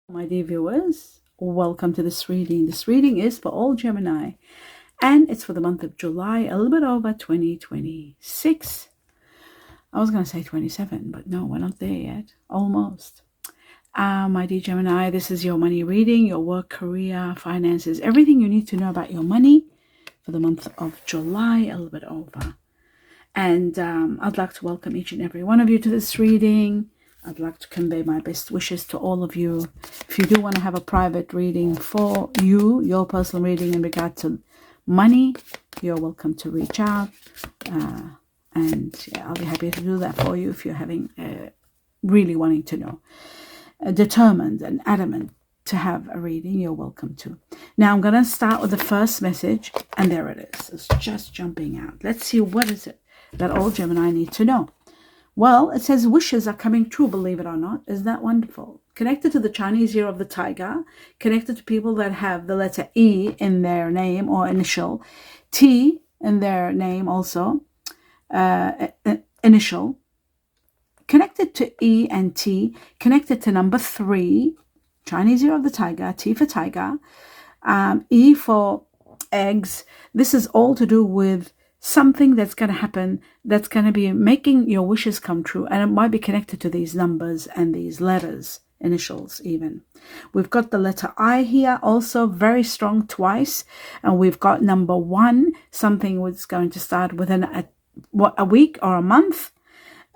My dear viewers, welcome to this reading. This reading is for all Gemini and it's for the month of July, a little bit over 2026. I was going to say 27, but no, we're not there yet. Almost. My dear Gemini, this is your money reading, your work, career, finances, everything you need to know about your money for the month of July, a little bit over. And I'd like to welcome each and every one of you to this reading. I'd like to convey my best wishes to all of you. If you do want to have a private reading for you, your personal reading in regard to money, you're welcome to reach out. And yeah, I'll be happy to do that for you if you're having really wanting to know. Determined and adamant to have a reading, you're welcome to. Now I'm going to start with the first message, and there it is. It's just jumping out. Let's see, what is it that all Gemini need to know? Well, it says wishes are coming true, believe it or not. Isn't that wonderful? Connected to the Chinese year of the tiger, connected to people that have the letter E in their name or initial, T in their name also, initial, connected to E and T, connected to number 3, Chinese year of the tiger, T for tiger, E for eggs. This is all to do with something that's going to happen, that's going to be making your wishes come true, and it might be connected to these numbers and these letters, initials even. We've got the letter I here, also very strong twice, and we've got number 1, something was going to start within a week or a month.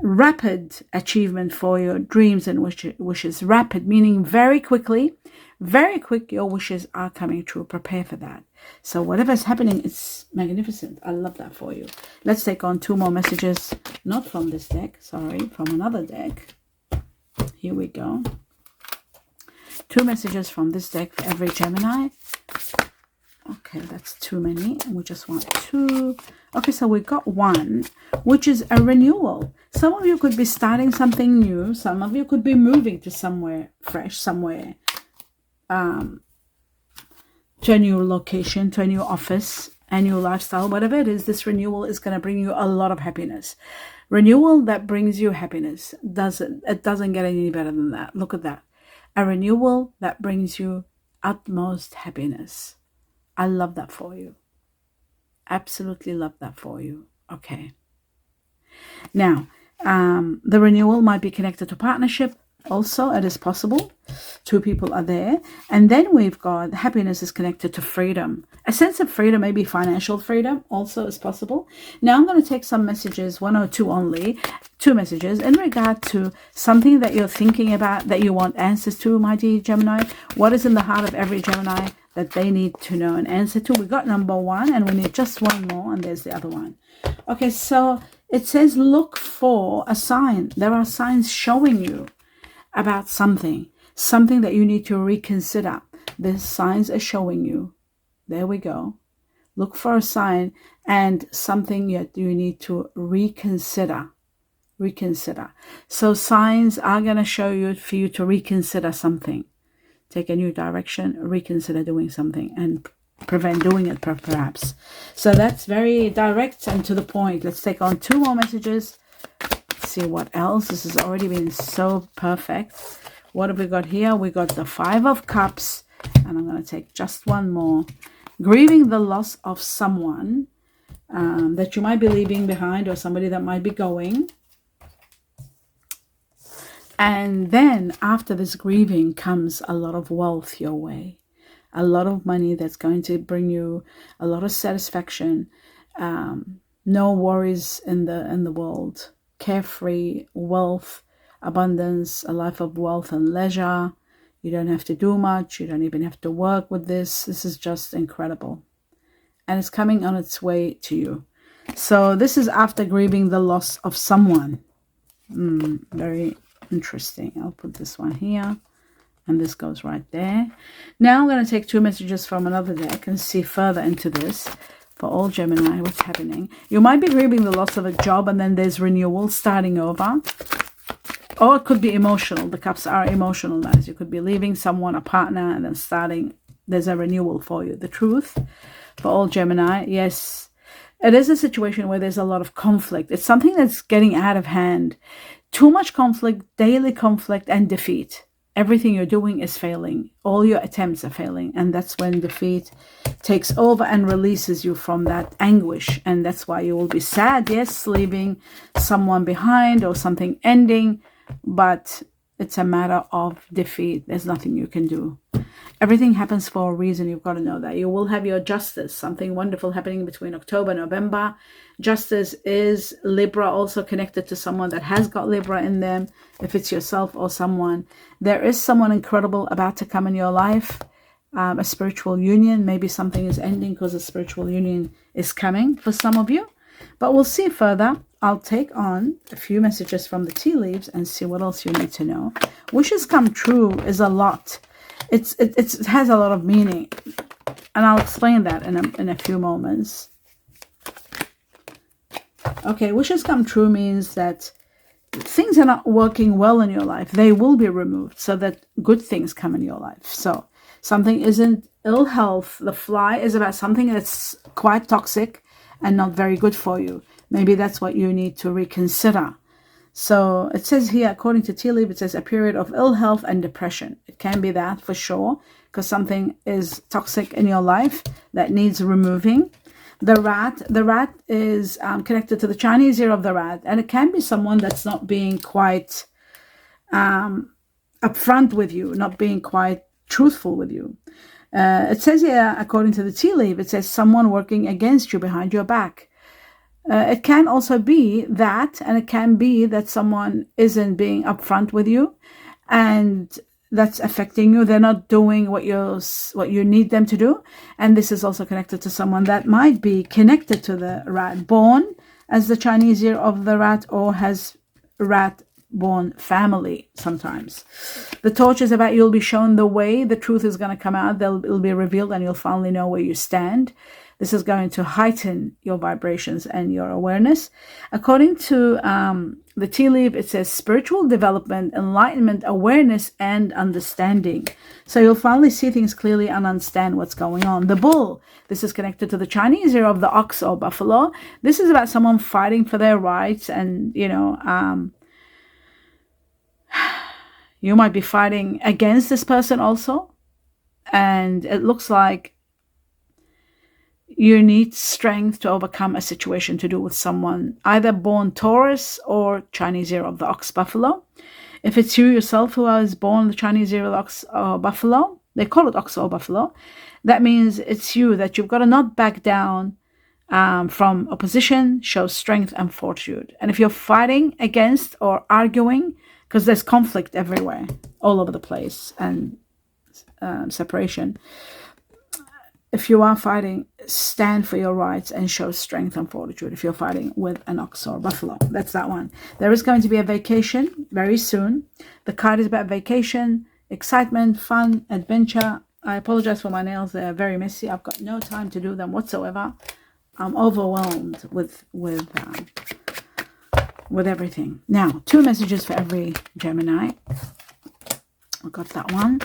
Rapid achievement for your dreams and wishes. Rapid meaning very quickly, very quick, your wishes are coming true. Prepare for that. So whatever's happening, it's magnificent. I love that for you. Let's take on 2 more messages, not from this deck, sorry, from another deck. Here we go. 2 messages from this deck for every Gemini. Okay, that's too many, and we just want 2. Okay, so we got 1, which is a renewal. Some of you could be starting something new. Some of you could be moving to somewhere fresh, somewhere to a new location, to a new office, a new lifestyle, whatever it is. This renewal is going to bring you a lot of happiness. Renewal that brings you happiness. It doesn't get any better than that. Look at that. A renewal that brings you utmost happiness. I love that for you. Absolutely love that for you. Okay. Now, the renewal might be connected to partnership. Also, it is possible. 2 people are there. And then we've got happiness is connected to freedom. A sense of freedom, maybe financial freedom, also is possible. Now I'm going to take some messages, 1 or 2 only, 2 messages in regard to something that you're thinking about, that you want answers to, my dear Gemini. What is in the heart of every Gemini that they need to know an answer to? We got number 1, and we need just 1 more, and there's the other one. Okay, so it says look for a sign. There are signs showing you about something that you need to reconsider. The signs are showing you. There we go. Look for a sign and something you need to reconsider. So signs are going to show you for you to reconsider something. Take a new direction, reconsider doing something, and prevent doing it perhaps. So that's very direct and to the point. Let's take on 2 more messages. See what else. This has already been so perfect. What have we got here? We got the 5 of Cups, and I'm going to take just 1 more. Grieving the loss of someone that you might be leaving behind, or somebody that might be going. And then after this grieving comes a lot of wealth your way, a lot of money that's going to bring you a lot of satisfaction. No worries in the world. Carefree, wealth, abundance, a life of wealth and leisure. You don't have to do much. You don't even have to work with this. This is just incredible. And it's coming on its way to you. So this is after grieving the loss of someone. Very interesting. I'll put this one here. And this goes right there. Now I'm going to take 2 messages from another deck and see further into this. For all Gemini, what's happening? You might be grieving the loss of a job, and then there's renewal, starting over. Or it could be emotional. The Cups are emotional guys. You could be leaving someone, a partner, and then starting. There's a renewal for you. The truth for all Gemini, yes, it is a situation where there's a lot of conflict. It's something that's getting out of hand. Too much conflict, daily conflict, and defeat. Everything you're doing is failing. All your attempts are failing. And that's when defeat takes over and releases you from that anguish. And that's why you will be sad, yes, leaving someone behind or something ending. But it's a matter of defeat. There's nothing you can do. Everything happens for a reason. You've got to know that. You will have your justice, something wonderful happening between October and November. Justice is Libra, also connected to someone that has got Libra in them, if it's yourself or someone. There is someone incredible about to come in your life, a spiritual union. Maybe something is ending because a spiritual union is coming for some of you. But we'll see further. I'll take on a few messages from the tea leaves and see what else you need to know. Wishes come true is a lot. It has a lot of meaning. And I'll explain that in a few moments. Okay, wishes come true means that things are not working well in your life. They will be removed so that good things come in your life. So something isn't ill health. The fly is about something that's quite toxic and not very good for you. Maybe that's what you need to reconsider. So it says here, according to tea leaf, it says a period of ill health and depression. It can be that for sure, because something is toxic in your life that needs removing. The rat is connected to the Chinese year of the rat, and it can be someone that's not being quite upfront with you, not being quite truthful with you. It says here, according to the tea leaf, it says someone working against you behind your back. It can also be that, and it can be that someone isn't being upfront with you, and that's affecting you. They're not doing what you need them to do. And this is also connected to someone that might be connected to the rat, born as the Chinese year of the rat, or has rat born family sometimes. The torch is about you'll be shown the way. The truth is going to come out. It'll be revealed and you'll finally know where you stand. This is going to heighten your vibrations and your awareness. According to the tea leaf, it says spiritual development, enlightenment, awareness, and understanding. So you'll finally see things clearly and understand what's going on. The bull, this is connected to the Chinese year of the ox or buffalo. This is about someone fighting for their rights, and, you might be fighting against this person also. And it looks like you need strength to overcome a situation to do with someone either born Taurus or Chinese year of the ox buffalo. If it's you yourself who was born the Chinese year of the ox or buffalo, they call it ox or buffalo. That means it's you, that you've got to not back down from opposition, show strength and fortitude. And if you're fighting against or arguing, because there's conflict everywhere, all over the place, and separation. If you are fighting, stand for your rights and show strength and fortitude. If you're fighting with an ox or buffalo, that's that one. There is going to be a vacation very soon. The card is about vacation, excitement, fun, adventure. I apologize for my nails. They're very messy. I've got no time to do them whatsoever. I'm overwhelmed with everything. Now, 2 messages for every Gemini. I got that one.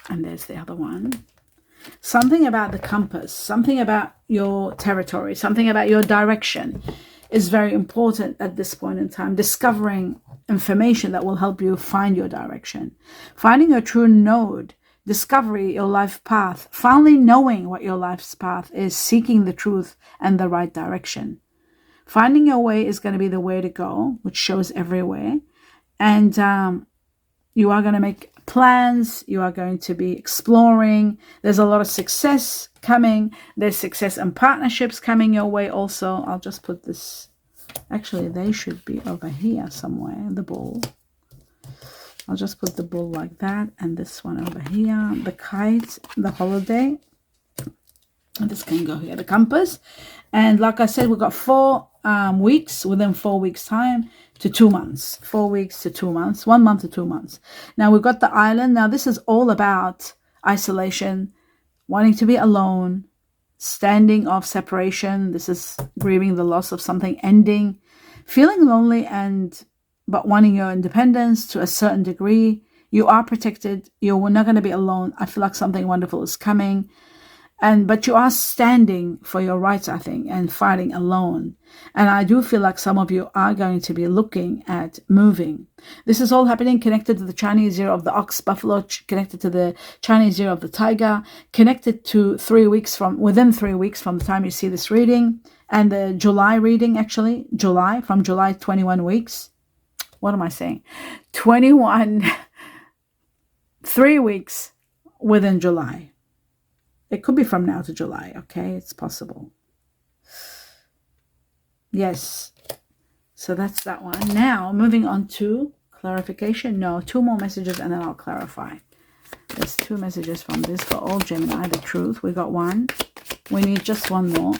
And there's the other one. Something about the compass, something about your territory, something about your direction is very important at this point in time. Discovering information that will help you find your direction. Finding your true node. Discovery, your life path. Finally knowing what your life's path is. Seeking the truth and the right direction. Finding your way is going to be the way to go, which shows everywhere. And you are going to make plans. You are going to be exploring. There's a lot of success coming. There's success and partnerships coming your way also. I'll just put this. Actually, they should be over here somewhere. The bull. I'll just put the bull like that. And this one over here. The kite. The holiday. And this can go here. The compass. And like I said, we've got 4 weeks, within 4 weeks time to 2 months. 4 weeks to 2 months. 1 month to 2 months. Now we've got the island. Now this is all about isolation, wanting to be alone, standing off separation. This is grieving the loss of something ending, feeling lonely but wanting your independence to a certain degree. You are protected. You're not going to be alone. I feel like something wonderful is coming. But you are standing for your rights, I think, and fighting alone. And I do feel like some of you are going to be looking at moving. This is all happening connected to the Chinese year of the ox, buffalo, connected to the Chinese year of the tiger, connected to within 3 weeks from the time you see this reading, and the July reading, actually, from July, 21 weeks. What am I saying? 3 weeks within July. It could be from now to July, okay? It's possible. Yes. So that's that one. Now, moving on to clarification. No, 2 more messages and then I'll clarify. There's 2 messages from this for all Gemini, the truth. We got 1. We need just 1 more.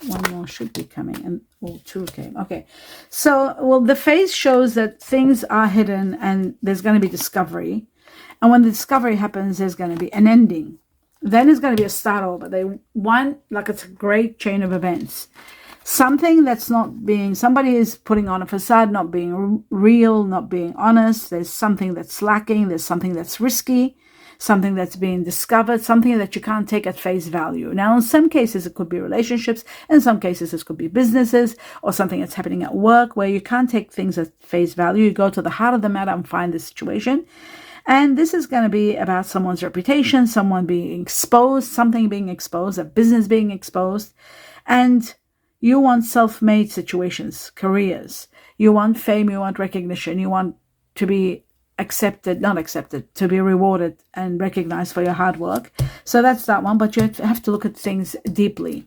1 more should be coming. And 2 came. Okay. So, well, the phase shows that things are hidden and there's going to be discovery. And when the discovery happens, there's going to be an ending. Then it's going to be a start over. It's a great chain of events. Something that's somebody is putting on a facade, not being real, not being honest. There's something that's lacking. There's something that's risky, something that's being discovered, something that you can't take at face value. Now, in some cases, it could be relationships. In some cases, it could be businesses or something that's happening at work where you can't take things at face value. You go to the heart of the matter and find the situation. And this is going to be about someone's reputation, someone being exposed, something being exposed, a business being exposed. And you want self-made situations, careers. You want fame, you want recognition. You want to be to be rewarded and recognized for your hard work. So that's that one. But you have to look at things deeply,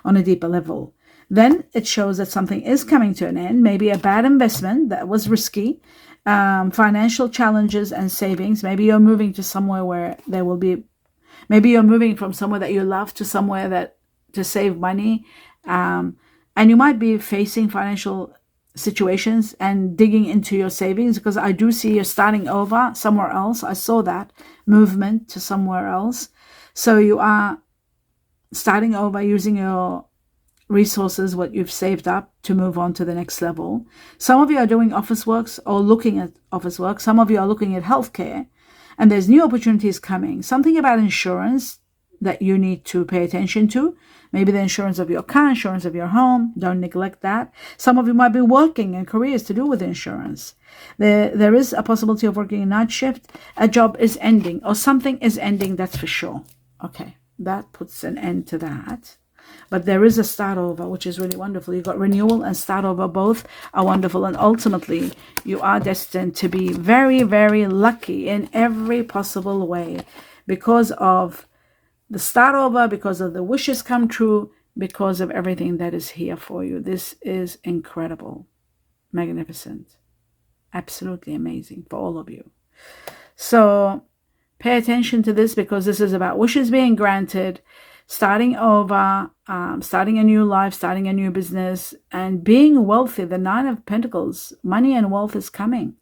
on a deeper level. Then it shows that something is coming to an end, maybe a bad investment that was risky. Financial challenges and savings. Maybe you're moving to somewhere where maybe you're moving from somewhere that you love to somewhere to save money. And you might be facing financial situations and digging into your savings, because I do see you're starting over somewhere else. I saw that movement to somewhere else. So you are starting over, using your resources, what you've saved up, to move on to the next level. Some of you are doing office works or looking at office work. Some of you are looking at healthcare, and there's new opportunities coming. Something about insurance that you need to pay attention to. Maybe the insurance of your car, insurance of your home. Don't neglect that. Some of you might be working in careers to do with insurance. There is a possibility of working a night shift. A job is ending, or something is ending, that's for sure. Okay, that puts an end to that. But there is a start over, which is really wonderful. You've got renewal and start over. Both are wonderful. And ultimately, you are destined to be very, very lucky in every possible way, because of the start over, because of the wishes come true, because of everything that is here for you. This is incredible, magnificent, absolutely amazing for all of you. So pay attention to this, because this is about wishes being granted, starting over, starting a new life, starting a new business, and being wealthy. The 9 of Pentacles, money and wealth is coming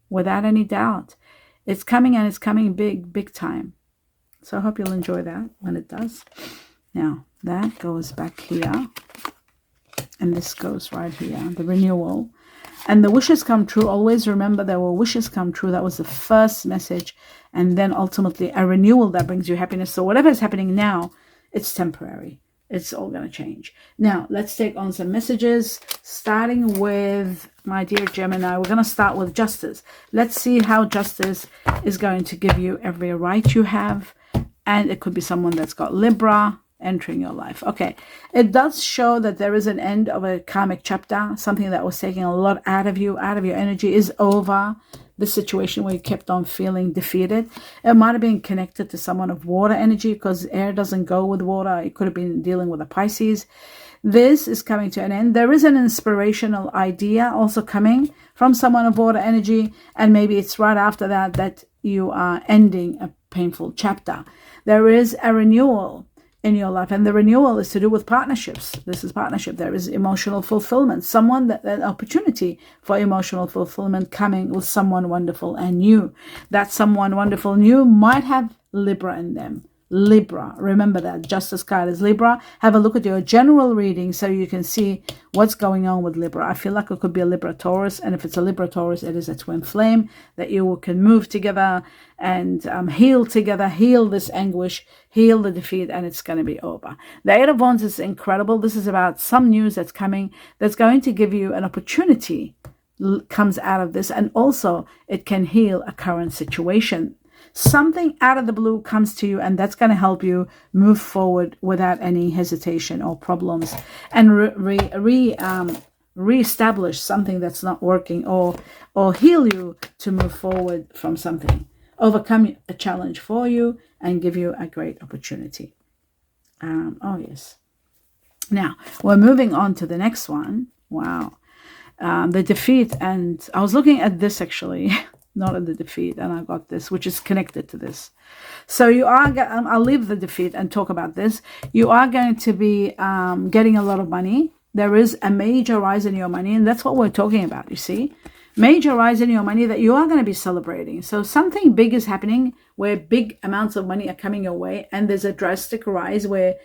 without any doubt. It's coming, and it's coming big, big time. So I hope you'll enjoy that when it does. Now, that goes back here, and this goes right here, the renewal. And the wishes come true. Always remember, there were wishes come true. That was the first message. And then ultimately a renewal that brings you happiness. So whatever is happening now, it's temporary. It's all going to change. Now, let's take on some messages, starting with, my dear Gemini, we're going to start with justice. Let's see how justice is going to give you every right you have. And it could be someone that's got Libra entering your life. Okay, it does show that there is an end of a karmic chapter. Something that was taking a lot out of you, out of your energy, is over. The situation where you kept on feeling defeated. It might have been connected to someone of water energy, because air doesn't go with water. It could have been dealing with a Pisces. This is coming to an end. There is an inspirational idea also coming from someone of water energy, and maybe it's right after that you are ending a painful chapter. There is a renewal in your life, and the renewal is to do with partnerships. This is partnership. There is emotional fulfillment. An opportunity for emotional fulfillment coming with someone wonderful and new. That someone wonderful new might have Libra in them. Libra. Remember that Justice card is Libra. Have a look at your general reading so you can see what's going on with Libra. I feel like it could be a Libra Taurus, and if it's a Libra Taurus, it is a twin flame that you can move together and heal together, heal this anguish, heal the defeat, and it's going to be over. The Eight of Wands is incredible. This is about some news that's coming that's going to give you an opportunity comes out of this, and also it can heal a current situation. Something out of the blue comes to you, and that's going to help you move forward without any hesitation or problems, and reestablish something that's not working, or heal you to move forward from something, overcome a challenge for you, and give you a great opportunity. Oh yes. Now we're moving on to the next one. Wow. The defeat, and I was looking at this actually. Not at the defeat, and I got this, which is connected to this. So you are, I'll leave the defeat and talk about this. You are going to be getting a lot of money. There is a major rise in your money, and that's what we're talking about, you see. Major rise in your money that you are going to be celebrating. So something big is happening where big amounts of money are coming your way, and there's a drastic rise where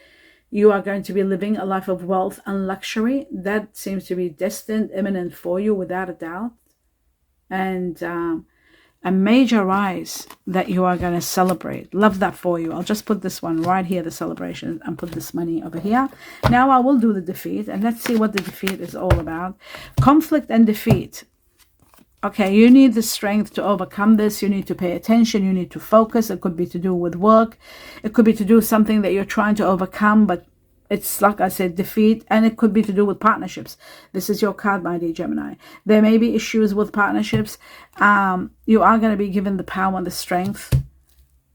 you are going to be living a life of wealth and luxury. That seems to be destined, imminent for you without a doubt. And a major rise that you are going to celebrate. Love that for you. I'll just put this one right here, the celebration, and put this money over here. Now I will do the defeat, and let's see what the defeat is all about. Conflict and defeat. Okay, you need the strength to overcome this. You need to pay attention. You need to focus. It could be to do with work. It could be to do something that you're trying to overcome, but it's like I said, defeat, and it could be to do with partnerships. This is your card, my dear Gemini. There may be issues with partnerships. You are going to be given the power and the strength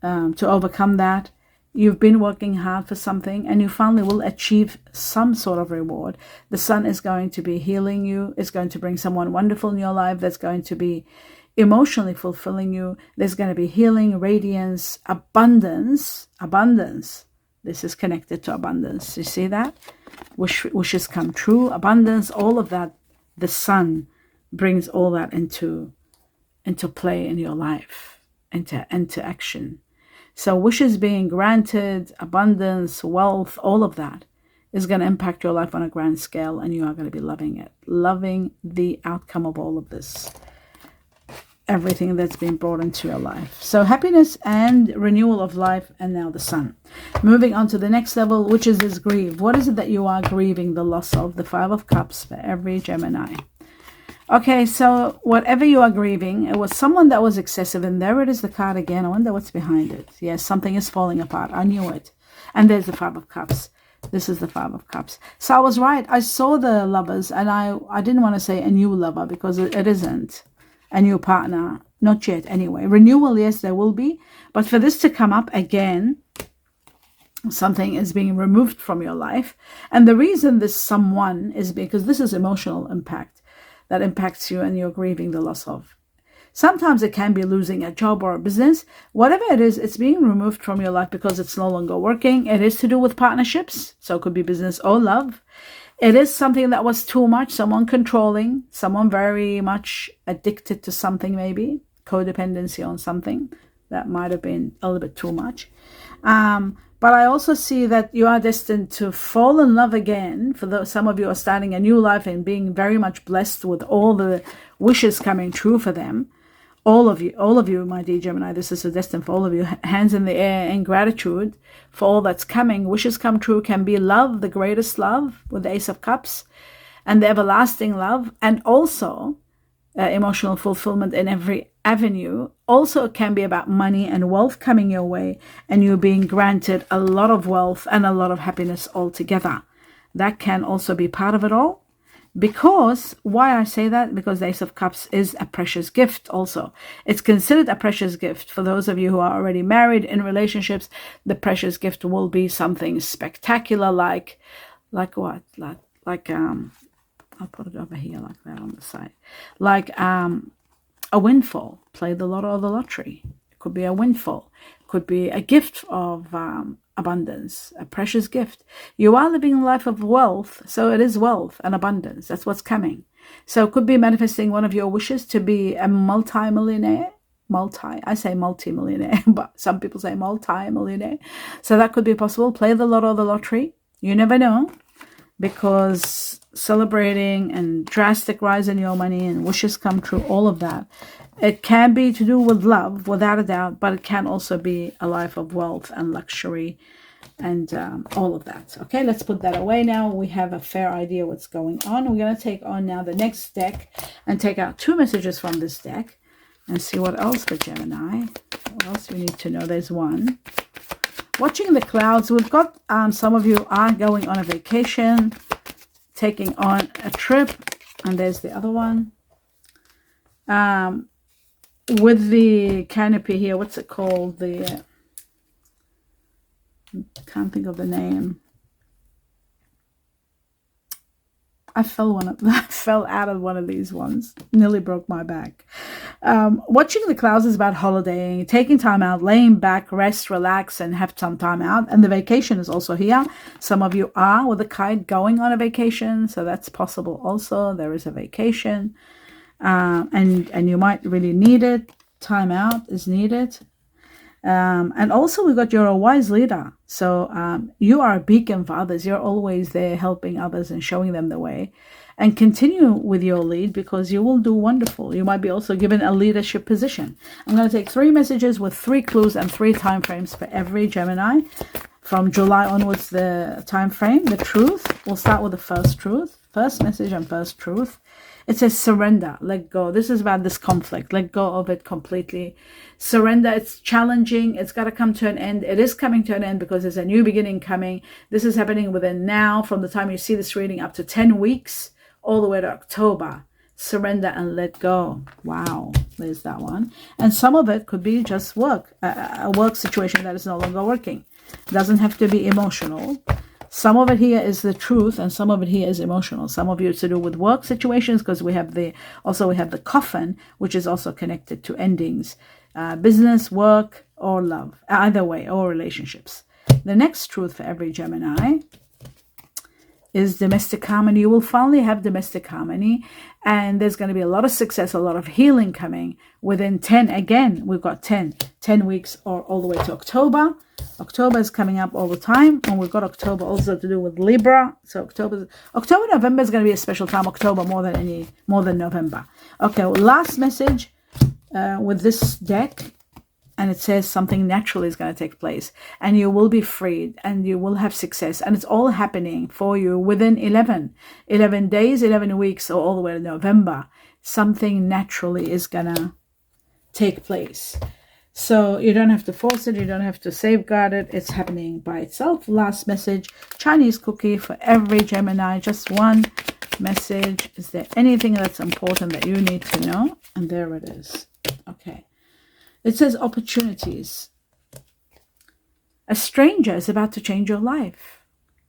to overcome that. You've been working hard for something, and you finally will achieve some sort of reward. The sun is going to be healing you. It's going to bring someone wonderful in your life that's going to be emotionally fulfilling you. There's going to be healing, radiance, abundance. This is connected to abundance. You see that? Wishes come true, abundance, all of that. The sun brings all that into play in your life, into action. So wishes being granted, abundance, wealth, all of that is going to impact your life on a grand scale, and you are going to be loving it, loving the outcome of all of this. Everything that's been brought into your life. So happiness and renewal of life, and now the sun. Moving on to the next level, which is this grieve. What is it that you are grieving the loss of? The Five of Cups for every Gemini. Okay, so whatever you are grieving, it was someone that was excessive, and there it is, the card again. I wonder what's behind it. Yes, something is falling apart. I knew it. And there's the Five of Cups. This is the Five of Cups. So I was right. I saw the lovers, and I didn't want to say a new lover because it isn't. A new partner, not yet anyway. Renewal, yes, there will be. But for this to come up again, something is being removed from your life. And the reason this someone is because this is emotional impact that impacts you, and you're grieving the loss of. Sometimes it can be losing a job or a business. Whatever it is, it's being removed from your life because it's no longer working. It is to do with partnerships. So it could be business or love. It is something that was too much, someone controlling, someone very much addicted to something, maybe codependency on something that might have been a little bit too much. But I also see that you are destined to fall in love again. Some of you are starting a new life and being very much blessed with all the wishes coming true for them. All of you, my dear Gemini, this is a destined for all of you. Hands in the air in gratitude for all that's coming. Wishes come true can be love, the greatest love, with the Ace of Cups, and the everlasting love, and also emotional fulfillment in every avenue. Also, it can be about money and wealth coming your way, and you being granted a lot of wealth and a lot of happiness altogether. That can also be part of it all. Because, why I say that? Because the Ace of Cups is a precious gift also. It's considered a precious gift. For those of you who are already married in relationships, the precious gift will be something spectacular like what? Like I'll put it over here like that on the side. Like a windfall. Play the lotto or the lottery. It could be a windfall. It could be a gift of abundance, a precious gift. You are living a life of wealth, so it is wealth and abundance. That's what's coming. So it could be manifesting one of your wishes to be a multi-millionaire. I say multi-millionaire, but some people say multi-millionaire. So that could be possible. Play the lotto or the lottery. You never know, because celebrating and drastic rise in your money and wishes come true, all of that. It can be to do with love, without a doubt, but it can also be a life of wealth and luxury and all of that. Okay, let's put that away now. We have a fair idea what's going on. We're going to take on now the next deck and take out 2 messages from this deck and see what else for Gemini. What else we need to know? There's one. Watching the clouds. We've got some of you are going on a vacation, taking on a trip, and there's the other one. With the canopy here, what's it called? The can't think of the name. I fell out of one of these ones. Nearly broke my back. Watching the clouds is about holidaying, taking time out, laying back, rest, relax, and have some time out. And the vacation is also here. Some of you are with a kite going on a vacation, so that's possible also. There is a vacation. And you might really need it. Time out is needed. And also we got, you're a wise leader. So you are a beacon for others. You're always there helping others and showing them the way. And continue with your lead, because you will do wonderful. You might be also given a leadership position. I'm going to take 3 messages with 3 clues and 3 time frames for every Gemini. From July onwards, the time frame, the truth. We'll start with the first truth. First message and first truth. It says surrender, let go. This is about this conflict. Let go of it completely. Surrender. It's challenging. It's got to come to an end. It is coming to an end because there's a new beginning coming. This is happening within now, from the time you see this reading, up to 10 weeks, all the way to October. Surrender and let go. Wow, there's that one. And some of it could be just work, a work situation that is no longer working. It doesn't have to be emotional. Some of it here is the truth, and some of it here is emotional. Some of you it's to do with work situations, because we have the coffin, which is also connected to endings, business, work, or love, either way, or relationships. The next truth for every Gemini is domestic harmony. You will finally have domestic harmony, and there's going to be a lot of success, a lot of healing coming within 10. Again, we've got 10 weeks, or all the way to October. October is coming up all the time, and we've got October also to do with Libra. So October, November is going to be a special time. October more than November. Okay, last message with this deck, and it says something natural is going to take place, and you will be freed, and you will have success, and it's all happening for you within 11 days, 11 weeks, or all the way to November. Something naturally is going to take place. So you don't have to force it. You don't have to safeguard it. It's happening by itself. Last message, Chinese cookie for every Gemini. Just one message. Is there anything that's important that you need to know? And there it is. Okay. It says opportunities. A stranger is about to change your life.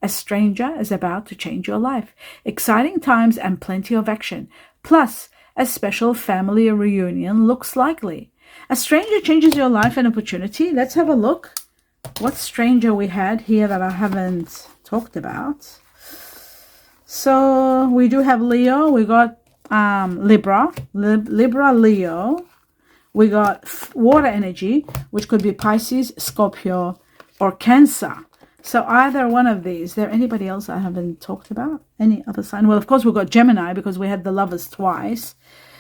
A stranger is about to change your life. Exciting times and plenty of action. Plus, a special family reunion looks likely. A stranger changes your life and opportunity. Let's have a look. What stranger we had here that I haven't talked about. So we do have Leo. We got Libra, Leo. We got water energy, which could be Pisces, Scorpio, or Cancer. So either one of these. Is there anybody else I haven't talked about? Any other sign? Well, of course, we've got Gemini, because we had the lovers twice.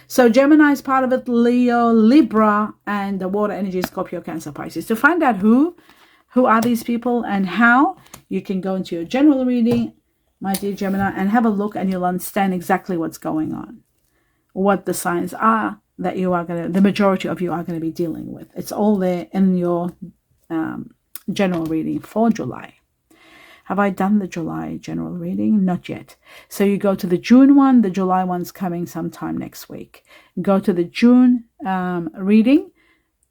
So Gemini is part of it, Leo, Libra, and the water energy, Scorpio, Cancer, Pisces. To find out who are these people and how, you can go into your general reading, my dear Gemini, and have a look, and you'll understand exactly what's going on, what the signs are that the majority of you are going to be dealing with. It's all there in your general reading for July. Have I done the July general reading? Not yet. So you go to the June one. The July one's coming sometime next week. Go to the June reading,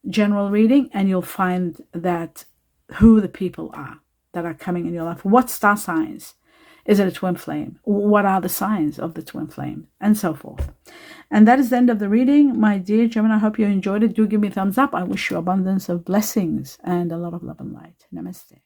general reading, and you'll find that who the people are that are coming in your life. What star signs? Is it a twin flame? What are the signs of the twin flame? And so forth. And that is the end of the reading. My dear Gemini, I hope you enjoyed it. Do give me a thumbs up. I wish you abundance of blessings and a lot of love and light. Namaste.